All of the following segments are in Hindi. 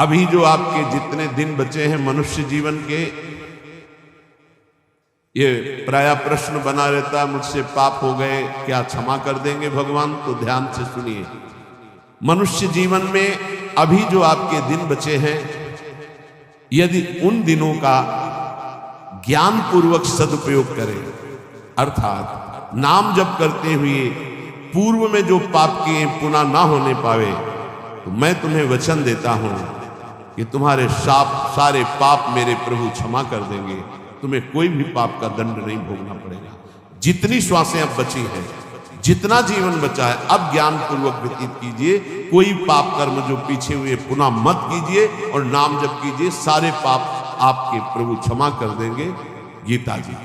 अभी जो आपके जितने दिन बचे हैं मनुष्य जीवन के, ये प्राय प्रश्न बना रहता है, मुझसे पाप हो गए, क्या क्षमा कर देंगे भगवान? तो ध्यान से सुनिए, मनुष्य जीवन में अभी जो आपके दिन बचे हैं, यदि उन दिनों का ज्ञान पूर्वक सदुपयोग करें, अर्थात नाम जप करते हुए पूर्व में जो पाप किए पुनः ना होने पावे, तो मैं तुम्हें वचन देता हूं कि तुम्हारे सारे पाप मेरे प्रभु क्षमा कर देंगे, तुम्हें कोई भी पाप का दंड नहीं भोगना पड़ेगा। जितनी श्वासें अब बची हैं, जितना जीवन बचा है, अब ज्ञान पूर्वक व्यतीत कीजिए, कोई पाप कर्म जो पीछे हुए पुनः मत कीजिए और नाम जप कीजिए, सारे पाप आपके प्रभु क्षमा कर देंगे। गीता जी,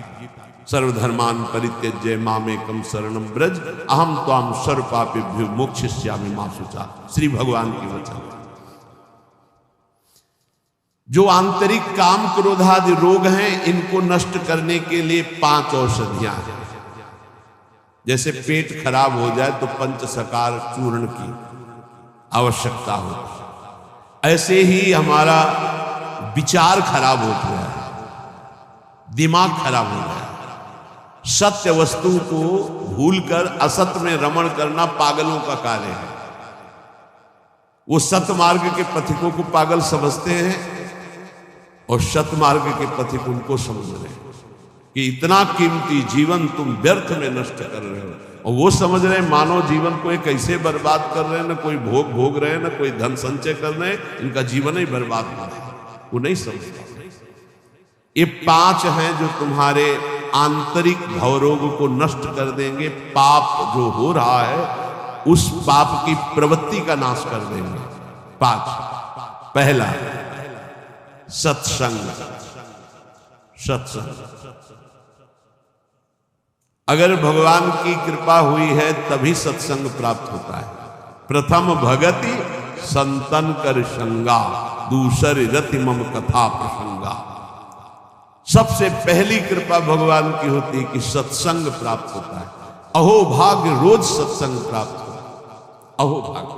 सर्वधर्मान परित्यज्य मामेकं शरणं ब्रज अहम त्वां सर्व पापेभ्यो मोक्षयिष्यामि मा शुचा। श्री भगवान की वचन। जो आंतरिक काम क्रोधादि रोग हैं, इनको नष्ट करने के लिए 5 औषधियां हैं। जैसे पेट खराब हो जाए तो पंचसकार चूर्ण की आवश्यकता होती, ऐसे ही हमारा विचार खराब हो गया है, दिमाग खराब हो गया है। सत्य वस्तु को भूलकर असत्य में रमण करना पागलों का कार्य है। वो सत्य मार्ग के पथिकों को पागल समझते हैं और सत मार्ग के पथिक उनको समझ रहे हैं कि इतना कीमती जीवन तुम व्यर्थ में नष्ट कर रहे हो, और वो समझ रहे हैं मानव जीवन को एक ऐसे बर्बाद कर रहे हैं, ना कोई भोग भोग रहे हैं, ना कोई धन संचय कर रहे हैं, इनका जीवन ही बर्बाद हो रहा है। वो नहीं समझता। ये 5 हैं जो तुम्हारे आंतरिक भवरोग को नष्ट कर देंगे। पाप जो हो रहा है उस पाप की प्रवृत्ति का नाश कर देंगे। 5। पहला, सत्संग। सत्संग, अगर भगवान की कृपा हुई है तभी सत्संग प्राप्त होता है। प्रथम भगति संतन कर संगा, दूसर रति मम कथा प्रसंगा। सबसे पहली कृपा भगवान की होती है कि सत्संग प्राप्त होता है। अहो भाग्य, रोज सत्संग प्राप्त होता। अहो भाग्य।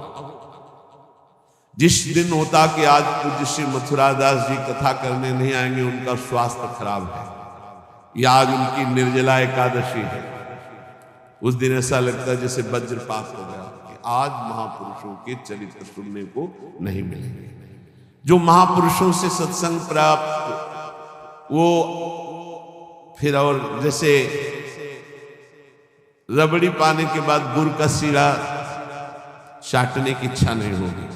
जिस दिन होता कि आज पूज्य श्री मथुरादास जी कथा करने नहीं आएंगे, उनका स्वास्थ्य खराब है, या आज उनकी निर्जला एकादशी है, उस दिन ऐसा लगता है जैसे वज्रपात हो गया कि आज महापुरुषों के चरित्र सुनने को नहीं मिलेंगे। जो महापुरुषों से सत्संग प्राप्त, वो फिर और जैसे रबड़ी पाने के बाद गुड़ का सीरा चाटने की इच्छा नहीं होगी।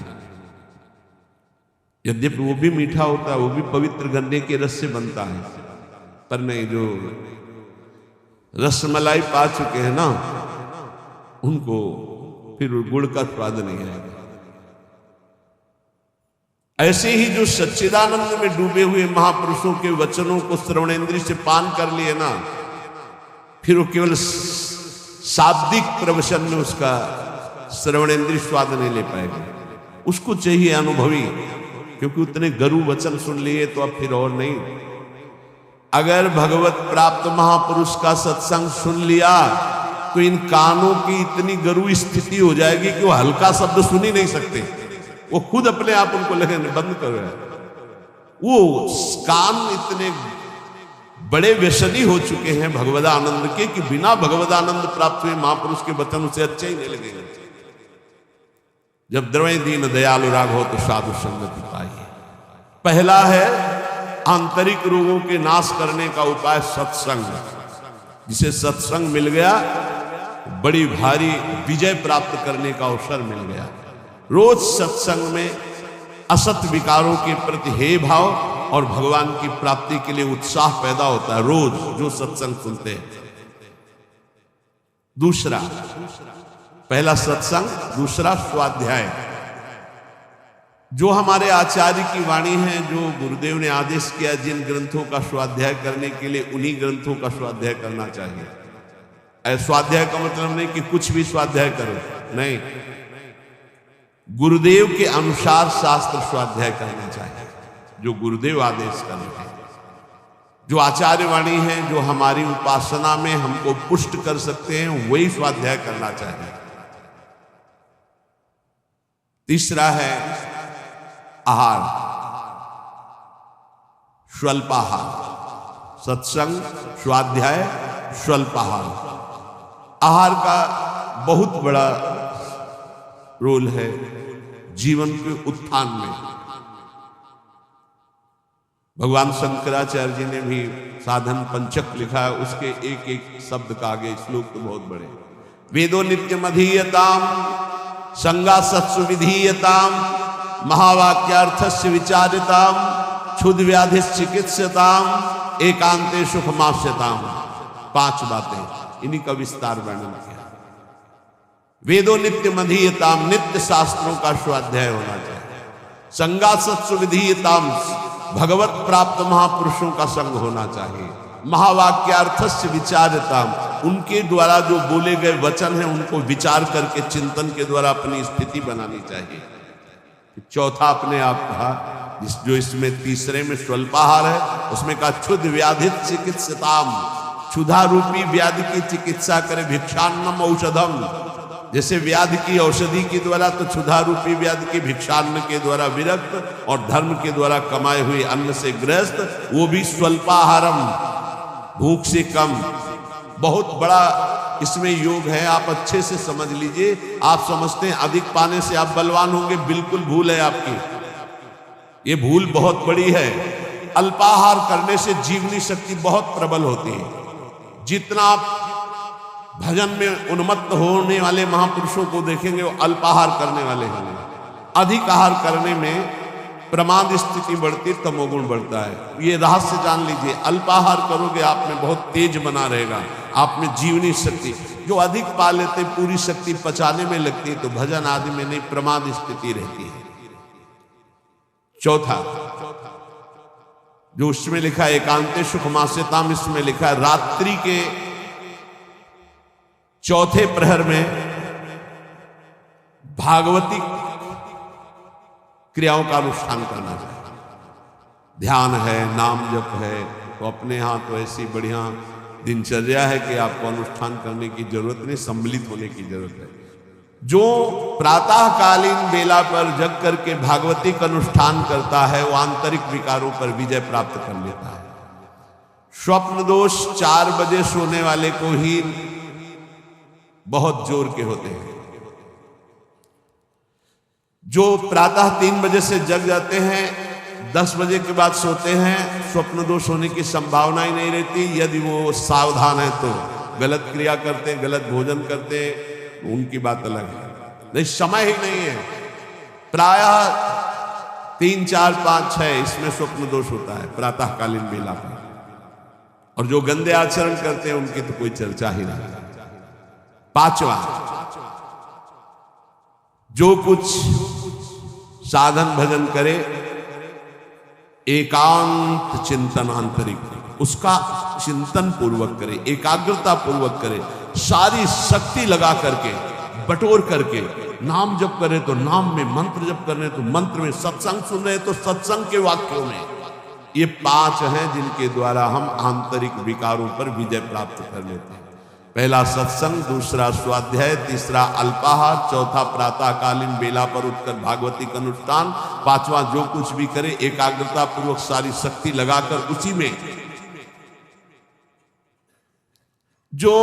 यद्यपि वो भी मीठा होता है, वो भी पवित्र गन्ने के रस से बनता है, पर नहीं, जो रसमलाई पा चुके हैं ना, उनको फिर गुड़ का स्वाद नहीं आएगा। ऐसे ही जो सच्चिदानंद में डूबे हुए महापुरुषों के वचनों को श्रवणेंद्रिय से पान कर लिए ना, फिर वो केवल शाब्दिक प्रवचन में उसका श्रवणेंद्रिय स्वाद नहीं ले पाएगा। उसको चाहिए अनुभवी, क्योंकि उतने गरु वचन सुन लिए तो अब फिर और नहीं। अगर भगवत प्राप्त महापुरुष का सत्संग सुन लिया तो इन कानों की इतनी गरु स्थिति हो जाएगी कि वो हल्का शब्द सुन ही नहीं सकते। वो खुद अपने आप उनको लगने बंद कर रहे हैं। वो कान इतने बड़े व्यसनी हो चुके हैं भगवदानंद के कि बिना भगवदानंद प्राप्त हुए महापुरुष के वचन उसे अच्छे ही नहीं लगेंगे। जब द्रवय दीन दयालु राघव तो साधु संगति पाइए। पहला है आंतरिक रोगों के नाश करने का उपाय सत्संग। जिसे सत्संग मिल गया, बड़ी भारी विजय प्राप्त करने का अवसर मिल गया। रोज सत्संग में असत विकारों के प्रति हे भाव और भगवान की प्राप्ति के लिए उत्साह पैदा होता है, रोज जो सत्संग सुनते हैं। दूसरा, पहला सत्संग, दूसरा स्वाध्याय। जो हमारे आचार्य की वाणी है, जो गुरुदेव ने आदेश किया जिन ग्रंथों का स्वाध्याय करने के लिए, उन्हीं ग्रंथों का स्वाध्याय करना चाहिए। स्वाध्याय का मतलब नहीं कि कुछ भी स्वाध्याय करो, नहीं, गुरुदेव के अनुसार शास्त्र स्वाध्याय करना चाहिए, जो गुरुदेव आदेश करते हैं। जो आचार्य वाणी है, जो हमारी उपासना में हमको पुष्ट कर सकते हैं, वही स्वाध्याय करना चाहिए। तीसरा है आहार, स्वल्पाहार, सत्संग, स्वाध्याय, स्वल्पाहार। आहार का बहुत बड़ा रोल है जीवन के उत्थान में। भगवान शंकराचार्य जी ने भी साधन पंचक लिखा है, उसके एक एक शब्द का आगे श्लोक तो बहुत बड़े। वेदो नित्यम अधीयताम संगा सत्सु विधीयताम महावाक्यार्थस्य विचारिताम क्षुद व्याधि चिकित्सताम एकांते सुखमास्यताम। 5 बातें, इन्हीं का विस्तार वर्णन किया। वेदो नित्यम अधीयताम, नित्य शास्त्रों का स्वाध्याय होना चाहिए। संगा सत्सु विधीयताम, भगवत प्राप्त महापुरुषों का संग होना चाहिए। महावाक्यार्थस्य विचारताम, उनके द्वारा जो बोले गए वचन हैं उनको विचार करके चिंतन के द्वारा अपनी स्थिति बनानी चाहिए। चौथा अपने आप कहा, जो इसमें तीसरे में स्वल्पाहार है, उसमें कहा क्षुध व्याधि चिकित्सताम, क्षुधा रूपी व्याधि की चिकित्सा करे। भिक्षान्नम औषधम, जैसे व्याधि की औषधि के द्वारा, तो क्षुधा रूपी व्याधि की भिक्षान्न के द्वारा विरक्त और धर्म के द्वारा कमाए हुए अन्न से ग्रस्त, वो भी स्वल्पाहारम, भूख से कम। बहुत बड़ा इसमें योग है, आप अच्छे से समझ लीजिए। आप समझते हैं अधिक पाने से आप बलवान होंगे, बिल्कुल भूल है आपकी, ये भूल बहुत बड़ी है। अल्पाहार करने से जीवनी शक्ति बहुत प्रबल होती है। जितना आप भजन में उन्मत्त होने वाले महापुरुषों को देखेंगे, वो अल्पाहार करने वाले होंगे। अधिक आहार करने में प्रमाद स्थिति बढ़ती, तमोगुण बढ़ता है। ये रहस्य जान लीजिए। अल्पाहार करोगे आप में बहुत तेज बना रहेगा, आप में जीवनी शक्ति। जो अधिक पा लेते पूरी शक्ति पचाने में लगती है, तो भजन आदि में नहीं, प्रमाद स्थिति रहती है। चौथा जो उसमें लिखा है एकांते सुखमास्यताम, इसमें लिखा है रात्रि के चौथे प्रहर में भागवती क्रियाओं का अनुष्ठान करना चाहिए। ध्यान है, नाम जप है, तो अपने यहाँ तो ऐसी बढ़िया दिनचर्या है कि आपको अनुष्ठान करने की जरूरत नहीं, सम्मिलित होने की जरूरत है। जो प्रातःकालीन बेला पर जग करके भागवती का अनुष्ठान करता है, वो आंतरिक विकारों पर विजय प्राप्त कर लेता है। स्वप्न दोष 4 बजे सोने वाले को ही बहुत जोर के होते हैं। जो प्रातः 3 बजे से जग जाते हैं, 10 बजे के बाद सोते हैं, स्वप्न दोष होने की संभावना ही नहीं रहती। यदि वो सावधान है तो गलत क्रिया करते, गलत भोजन करते, उनकी बात अलग है। नहीं, समय ही नहीं है। प्रायः 3, 4, 5, 6 इसमें स्वप्न दोष होता है प्रातःकालीन बेला पर। और जो गंदे आचरण करते हैं उनकी तो कोई चर्चा ही नहीं। 5वां, जो कुछ साधन भजन करे, एकांत चिंतन आंतरिक, उसका चिंतन पूर्वक करे, एकाग्रता पूर्वक करे, सारी शक्ति लगा करके, बटोर करके। नाम जप करे तो नाम में, मंत्र जप करने तो मंत्र में, सत्संग सुन रहे तो सत्संग के वाक्यों में। ये 5 हैं जिनके द्वारा हम आंतरिक विकारों पर विजय प्राप्त कर लेते हैं। पहला सत्संग, दूसरा स्वाध्याय, तीसरा अल्पाहार, चौथा प्रातःकालीन बेला पर उठकर भागवती का अनुष्ठान, 5वां जो कुछ भी करे एकाग्रता पूर्वक सारी शक्ति लगाकर उसी में। जो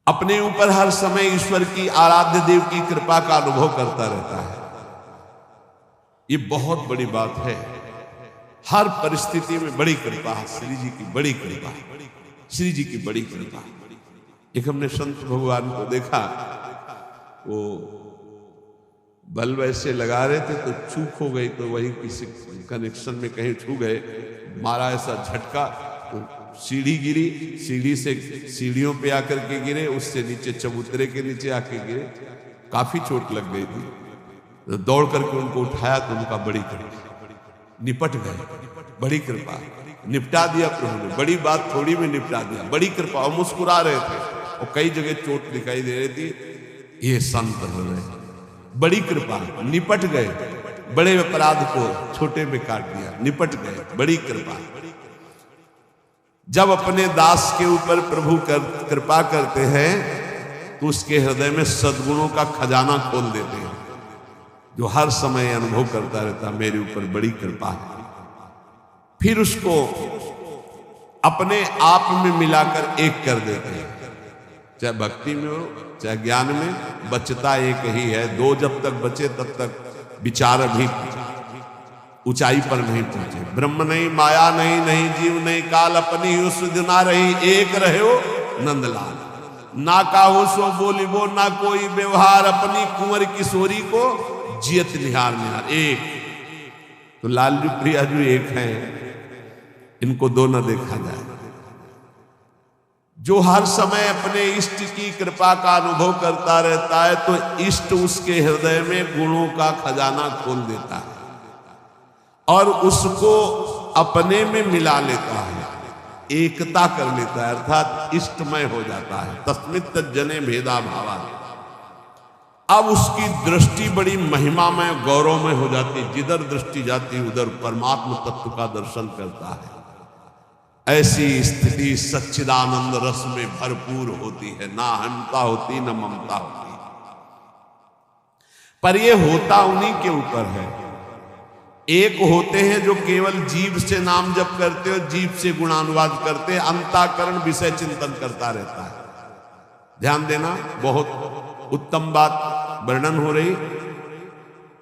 अपने ऊपर हर समय ईश्वर की, आराध्य देव की कृपा का अनुभव करता रहता है, ये बहुत बड़ी बात है। हर परिस्थिति में बड़ी कृपा, श्री जी की बड़ी कृपा, श्री जी की बड़ी कृपा। एक हमने संत भगवान को देखा, वो बल्ब ऐसे लगा रहे थे तो चूक हो गई, तो वही किसी कनेक्शन में कहीं छू गए, मारा ऐसा झटका, तो सीढ़ी गिरी, सीढ़ी से सीढ़ियों पे आकर के गिरे, उससे नीचे चबूतरे के नीचे आके गिरे, काफी चोट लग गई थी। तो दौड़ करके उनको उठाया तो उनका बड़ी कृपा, निपट गए, बड़ी कृपा, निपटा दिया प्रभु ने। बड़ी बात थोड़ी में निपटा दिया, बड़ी कृपा। और मुस्कुरा रहे थे और कई जगह चोट दिखाई दे रही थी। ये संत हो रहे, बड़ी कृपा, निपट गए, बड़े अपराध को छोटे में काट दिया, निपट गए, बड़ी कृपा। जब अपने दास के ऊपर प्रभु कृपा करते हैं तो उसके हृदय में सद्गुणों का खजाना खोल देते हैं, जो हर समय अनुभव करता रहता मेरे ऊपर बड़ी कृपा है। फिर उसको अपने आप में मिलाकर एक कर देते हैं, चाहे भक्ति में हो चाहे ज्ञान में, बचता एक ही है। दो जब तक बचे तब तक विचार अभी ऊंचाई पर नहीं पहुंचे। ब्रह्म नहीं, माया नहीं, नहीं जीव नहीं काल, अपनी ही सुध ना रही, एक रहे हो नंदलाल। ना काहू सो बोली वो, ना कोई व्यवहार, अपनी कुंवर किशोरी को जियत निहार निहार। एक तो लालजू प्रियाजू एक हैं, इनको दो न देखा जाए। जो हर समय अपने इष्ट की कृपा का अनुभव करता रहता है, तो इष्ट उसके हृदय में गुणों का खजाना खोल देता है और उसको अपने में मिला लेता है, एकता कर लेता है, अर्थात इष्टमय हो जाता है। तस्मित् तज्जने भेदा भावा। अब उसकी दृष्टि बड़ी महिमामय गौरवमय हो जाती, जिधर दृष्टि जाती उधर परमात्मा तत्व का दर्शन करता है। ऐसी स्थिति सच्चिदानंद रस में भरपूर होती है, ना अहंता होती न ममता होती। पर यह होता उन्हीं के ऊपर है। एक होते हैं जो केवल जीव से नाम जप करते और जीव से गुणानुवाद करते, अंतःकरण विषय चिंतन करता रहता है। ध्यान देना, बहुत उत्तम बात वर्णन हो रही।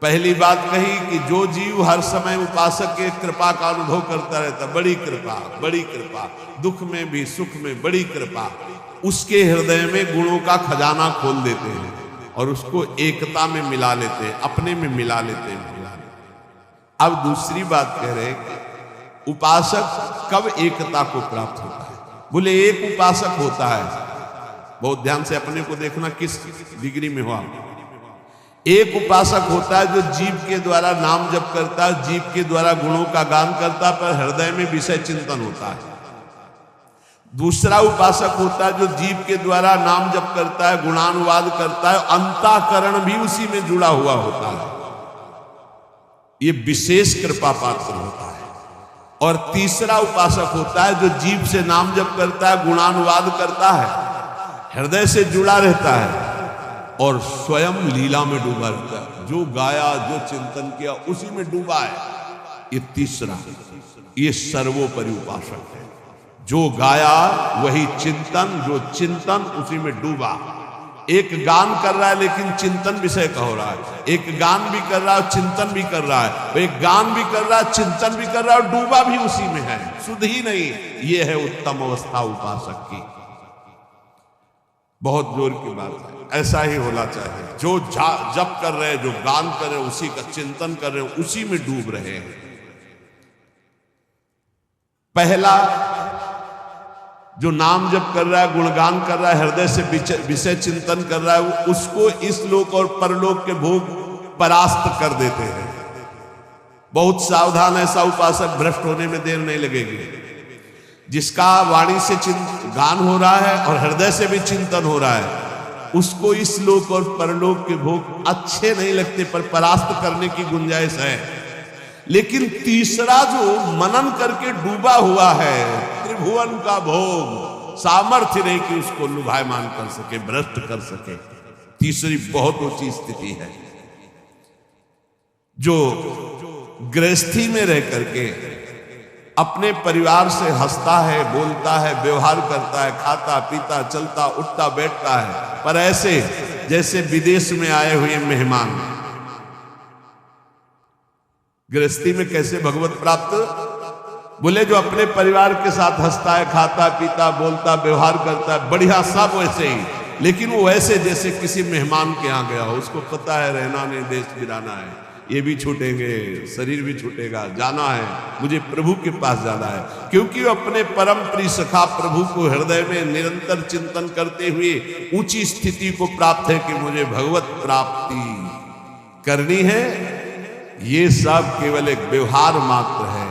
पहली बात कही कि जो जीव हर समय उपासक के कृपा का अनुभव करता रहता, बड़ी कृपा, बड़ी कृपा, दुख में भी सुख में बड़ी कृपा, उसके हृदय में गुणों का खजाना खोल देते हैं और उसको एकता में मिला लेते हैं, अपने में मिला लेते हैं। अब दूसरी बात कह रहे हैं, उपासक कब एकता को प्राप्त होता है? बोले एक उपासक होता है, बहुत ध्यान से अपने को देखना किस डिग्री में हो आप। एक उपासक होता है जो जीव के द्वारा नाम जप करता है, जीव के द्वारा गुणों का गान करता है, पर हृदय में विषय चिंतन होता है। दूसरा उपासक होता है जो जीव के द्वारा नाम जप करता है, गुणानुवाद करता है, अंतःकरण भी उसी में जुड़ा हुआ होता है। ये विशेष कृपा पात्र होता है। और तीसरा उपासक होता है जो जीव से नाम जप करता है, गुणानुवाद करता है, हृदय से जुड़ा रहता है और स्वयं लीला में डूबा रहता है। जो गाया, जो चिंतन किया, उसी में डूबा है। ये तीसरा, ये सर्वोपरि उपासक है। जो गाया वही चिंतन, जो चिंतन उसी में डूबा। एक गान कर रहा है लेकिन चिंतन विषय का हो रहा है, एक गान भी कर रहा है चिंतन भी कर रहा है, एक गान भी कर रहा है चिंतन भी कर रहा है और डूबा भी उसी में है, सुध ही नहीं। ये है उत्तम अवस्था उपासक की। बहुत जोर की बात है, ऐसा ही होना चाहिए। जो जप कर रहे हैं, जो गान कर रहे हैं, उसी का चिंतन कर रहे हैं, उसी में डूब रहे हैं। पहला जो नाम जप कर रहा है, गुणगान कर रहा है, हृदय से विषय चिंतन कर रहा है, उसको इस लोक और परलोक के भोग परास्त कर देते हैं। बहुत सावधान, ऐसा उपासक भ्रष्ट होने में देर नहीं लगेगी। जिसका वाणी से गान हो रहा है और हृदय से भी चिंतन हो रहा है, उसको इस लोक और परलोक के भोग अच्छे नहीं लगते, पर परास्त करने की गुंजाइश है। लेकिन तीसरा जो मनन करके डूबा हुआ है, त्रिभुवन का भोग, सामर्थ्य नहीं कि उसको लुभायमान कर सके, भ्रष्ट कर सके। तीसरी बहुत ऊंची स्थिति है। जो गृहस्थी में रह करके अपने परिवार से हंसता है, बोलता है, व्यवहार करता है, खाता पीता चलता उठता बैठता है, पर ऐसे जैसे विदेश में आए हुए मेहमान। गृहस्थी में कैसे भगवत प्राप्त? बोले जो अपने परिवार के साथ हंसता है, खाता पीता बोलता व्यवहार करता है, बढ़िया, सब वैसे ही, लेकिन वो वैसे जैसे किसी मेहमान के यहाँ गया हो। उसको पता है रहना नहीं, देश गिराना है, ये भी छूटेंगे, शरीर भी छूटेगा, जाना है, मुझे प्रभु के पास जाना है। क्योंकि वो अपने परम प्रिय सखा प्रभु को हृदय में निरंतर चिंतन करते हुए ऊंची स्थिति को प्राप्त है कि मुझे भगवत प्राप्ति करनी है। ये सब केवल एक व्यवहार मात्र है।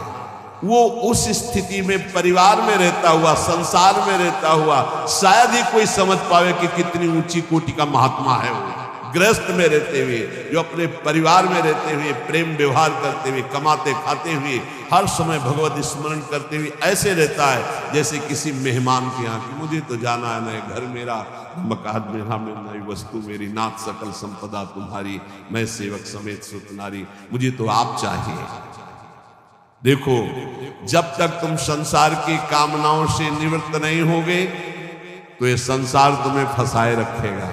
वो उस स्थिति में परिवार में रहता हुआ, संसार में रहता हुआ शायद ही कोई समझ पावे कि कितनी ऊंची कोटि का महात्मा है वो। गृहस्थ में रहते हुए, जो अपने परिवार में रहते हुए प्रेम व्यवहार करते हुए, कमाते खाते हुए, हर समय भगवत स्मरण करते हुए ऐसे रहता है जैसे किसी मेहमान के यहाँ कि मुझे तो जाना है, नए घर मेरा, मकान मेरा, में नई वस्तु मेरी, नाथ सकल संपदा तुम्हारी, मैं सेवक समेत सुत नारी, मुझे तो आप चाहिए। देखो, जब तक तुम संसार की कामनाओं से निवृत्त नहीं होगे तो ये संसार तुम्हें फंसाए रखेगा।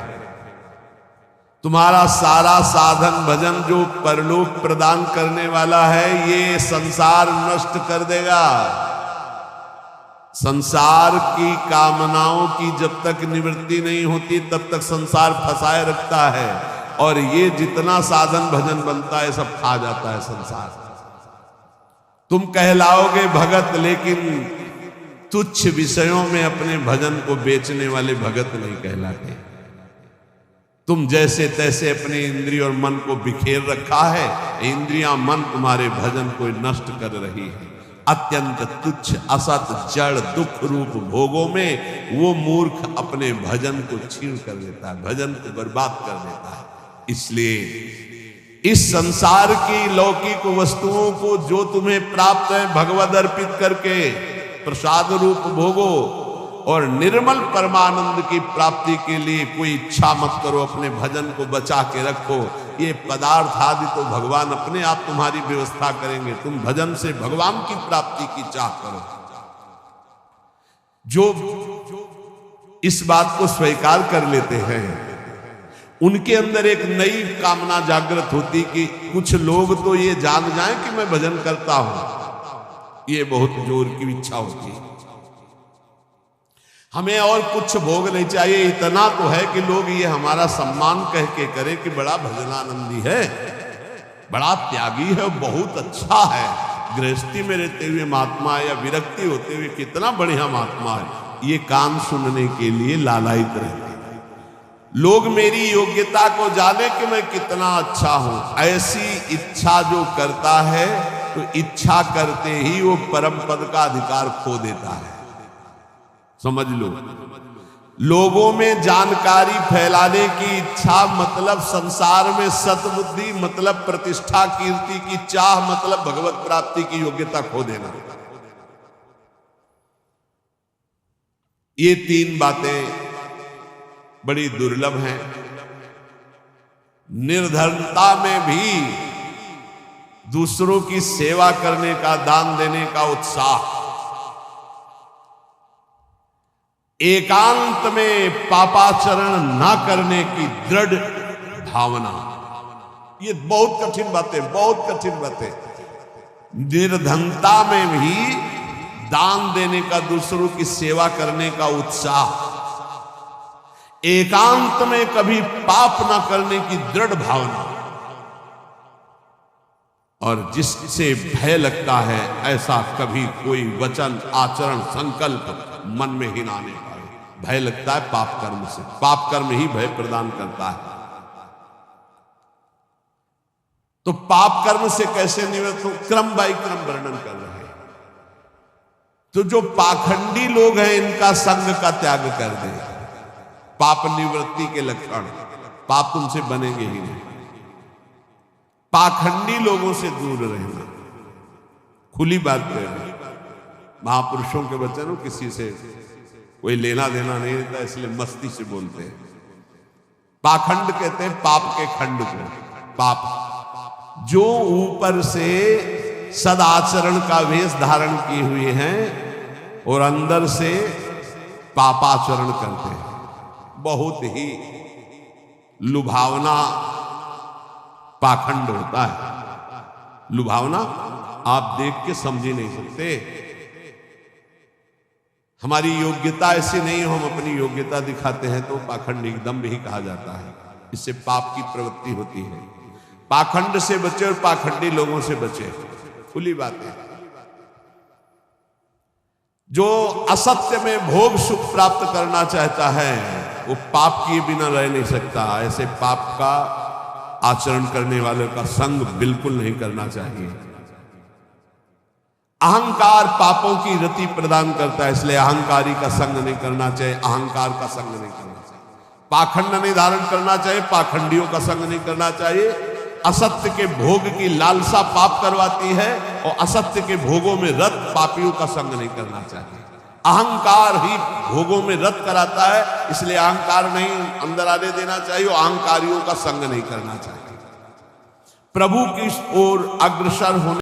तुम्हारा सारा साधन भजन जो परलोक प्रदान करने वाला है, ये संसार नष्ट कर देगा। संसार की कामनाओं की जब तक निवृत्ति नहीं होती तब तक संसार फंसाए रखता है, और ये जितना साधन भजन बनता है सब खा जाता है संसार। तुम कहलाओगे भगत, लेकिन तुच्छ विषयों में अपने भजन को बेचने वाले भगत नहीं कहलाते। तुम जैसे तैसे अपने इंद्रिय और मन को बिखेर रखा है, इंद्रियां मन तुम्हारे भजन को नष्ट कर रही है। अत्यंत तुच्छ असत जड़ दुख रूप भोगों में वो मूर्ख अपने भजन को छीन कर देता है, भजन को बर्बाद कर देता है। इसलिए इस संसार की लौकिक वस्तुओं को जो तुम्हें प्राप्त है भगवद अर्पित करके प्रसाद रूप भोगो, और निर्मल परमानंद की प्राप्ति के लिए कोई इच्छा मत करो, अपने भजन को बचा के रखो। ये पदार्थ आदि तो भगवान अपने आप तुम्हारी व्यवस्था करेंगे, तुम भजन से भगवान की प्राप्ति की चाह करो। जो इस बात को स्वीकार कर लेते हैं उनके अंदर एक नई कामना जागृत होती कि कुछ लोग तो ये जान जाएं कि मैं भजन करता हूं, ये बहुत जोर की इच्छा होती है। हमें और कुछ भोग नहीं चाहिए, इतना तो है कि लोग ये हमारा सम्मान कह के करे कि बड़ा भजनानंदी है, बड़ा त्यागी है, बहुत अच्छा है, गृहस्थी में रहते हुए महात्मा है या विरक्ति होते हुए कितना बढ़िया महात्मा है। ये कान सुनने के लिए लालायित रहते हैं। लोग मेरी योग्यता को जाने कि मैं कितना अच्छा हूं, ऐसी इच्छा जो करता है तो इच्छा करते ही वो परम पद का अधिकार खो देता है। समझ लो, लोगों में जानकारी फैलाने की इच्छा मतलब संसार में सतबुद्धि, मतलब प्रतिष्ठा कीर्ति की चाह, मतलब भगवत प्राप्ति की योग्यता खो देना। ये तीन बातें बड़ी दुर्लभ हैं। निर्धनता में भी दूसरों की सेवा करने का, दान देने का उत्साह, एकांत में पापाचरण ना करने की दृढ़ भावना, ये बहुत कठिन बातें, बहुत कठिन बातें। निर्धनता में भी दान देने का, दूसरों की सेवा करने का उत्साह, एकांत में कभी पाप ना करने की दृढ़ भावना, और जिससे भय लगता है ऐसा कभी कोई वचन, आचरण, संकल्प मन में ही ना आने पाए। भय लगता है पाप कर्म से, पाप कर्म ही भय प्रदान करता है। तो पाप कर्म से कैसे निवृत्त हो, क्रम बाई क्रम वर्णन कर रहे हैं। तो जो पाखंडी लोग हैं इनका संग का त्याग कर दे, पाप निवृत्ति के लक्षण, पाप तुमसे बनेंगे ही नहीं। पाखंडी लोगों से दूर रहना, खुली बात कह रहे हैं। महापुरुषों के वचन, किसी से कोई लेना देना नहीं रहता, इसलिए मस्ती से बोलते हैं। पाखंड कहते हैं पाप के खंड को। पाप जो ऊपर से सदाचरण का वेश धारण किए हुए हैं और अंदर से पापाचरण करते हैं, बहुत ही लुभावना पाखंड होता है। लुभावना आप देख के समझ ही नहीं सकते। हमारी योग्यता ऐसी नहीं हो, हम अपनी योग्यता दिखाते हैं तो पाखंड एकदम भी कहा जाता है। इससे पाप की प्रवृत्ति होती है। पाखंड से बचे और पाखंडी लोगों से बचे, खुली बात है। जो असत्य में भोग सुख प्राप्त करना चाहता है वो पाप किए बिना रह नहीं सकता। ऐसे पाप का आचरण करने वाले का संग बिल्कुल नहीं करना चाहिए। अहंकार पापों की रति प्रदान करता है, इसलिए अहंकारी का संग नहीं करना चाहिए, अहंकार का संग नहीं करना चाहिए। पाखंड नहीं धारण करना चाहिए, पाखंडियों का संग नहीं करना चाहिए। असत्य के भोग की लालसा पाप करवाती है और असत्य के भोगों में रत पापियों का संग नहीं करना चाहिए। अहंकार ही भोगों में रत कराता है, इसलिए अहंकार नहीं अंदर आने देना चाहिए और अहंकारियों का संग नहीं करना चाहिए। प्रभु की ओर अग्रसर होने